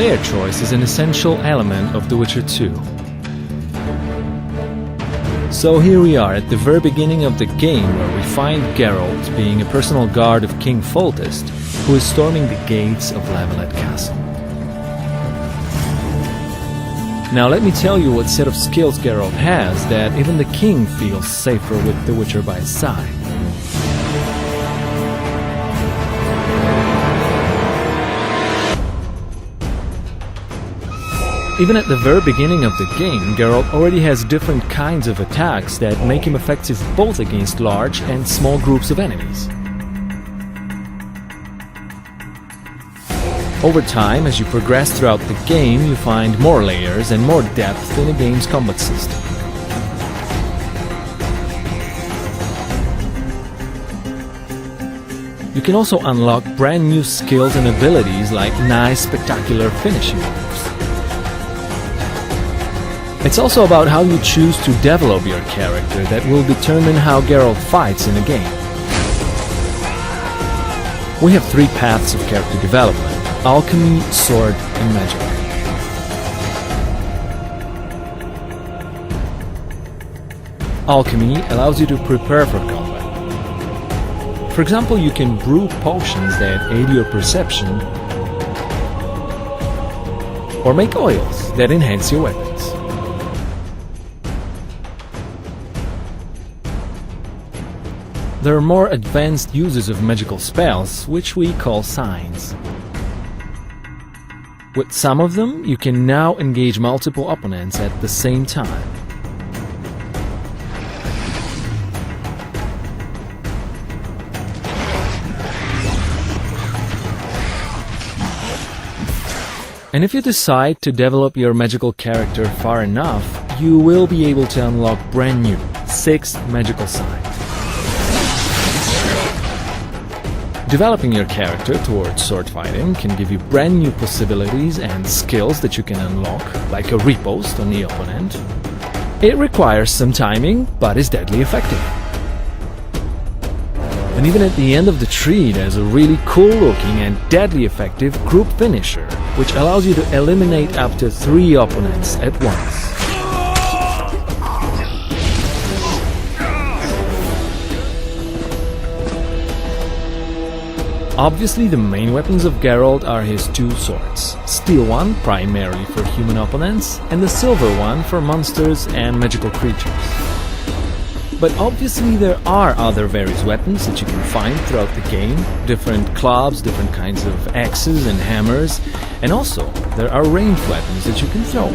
player choice is an essential element of The Witcher 2. So here we are at the very beginning of the game, where we find Geralt being a personal guard of King Foltest, who is storming the gates of Lavalette Castle. Now let me tell you what set of skills Geralt has that even the king feels safer with the Witcher by his side. Even at the very beginning of the game, Geralt already has different kinds of attacks that make him effective both against large and small groups of enemies. Over time, as you progress throughout the game, you find more layers and more depth in the game's combat system. You can also unlock brand new skills and abilities like nice, spectacular finishing moves. It's also about how you choose to develop your character that will determine how Geralt fights in a game. We have three paths of character development: alchemy, sword, and magic. Alchemy allows you to prepare for combat. For example, you can brew potions that aid your perception, or make oils that enhance your weapons. There are more advanced uses of magical spells, which we call signs. With some of them, you can now engage multiple opponents at the same time. And if you decide to develop your magical character far enough, you will be able to unlock brand new 6 magical signs. Developing your character towards sword fighting can give you brand new possibilities and skills that you can unlock, like a riposte on the opponent. It requires some timing, but is deadly effective. And even at the end of the tree, there's a really cool looking and deadly effective group finisher, which allows you to eliminate up to 3 opponents at once. Obviously, the main weapons of Geralt are his 2 swords: steel one primarily for human opponents, and the silver one for monsters and magical creatures. But obviously there are other various weapons that you can find throughout the game, different clubs, different kinds of axes and hammers, and also there are ranged weapons that you can throw.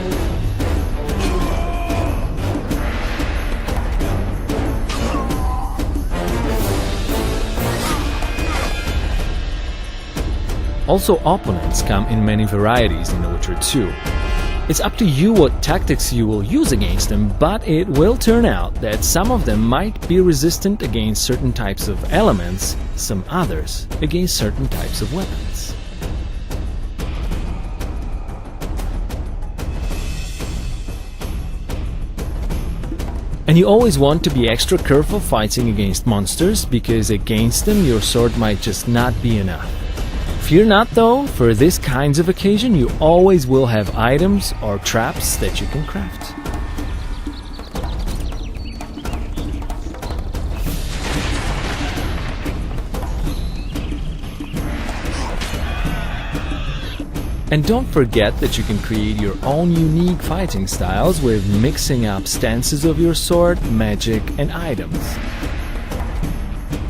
Also, opponents come in many varieties in The Witcher 2. It's up to you what tactics you will use against them, but it will turn out that some of them might be resistant against certain types of elements, some others against certain types of weapons. And you always want to be extra careful fighting against monsters, because against them your sword might just not be enough. Fear not though, for this kinds of occasion you always will have items or traps that you can craft. And don't forget that you can create your own unique fighting styles with mixing up stances of your sword, magic, and items.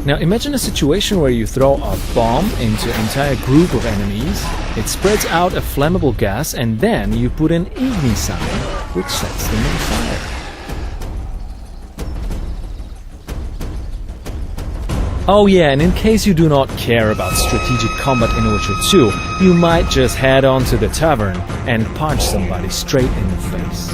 Now imagine a situation where you throw a bomb into an entire group of enemies, it spreads out a flammable gas, and then you put an igni sign, which sets them on fire. Oh yeah, and in case you do not care about strategic combat in Witcher 2, you might just head on to the tavern and punch somebody straight in the face.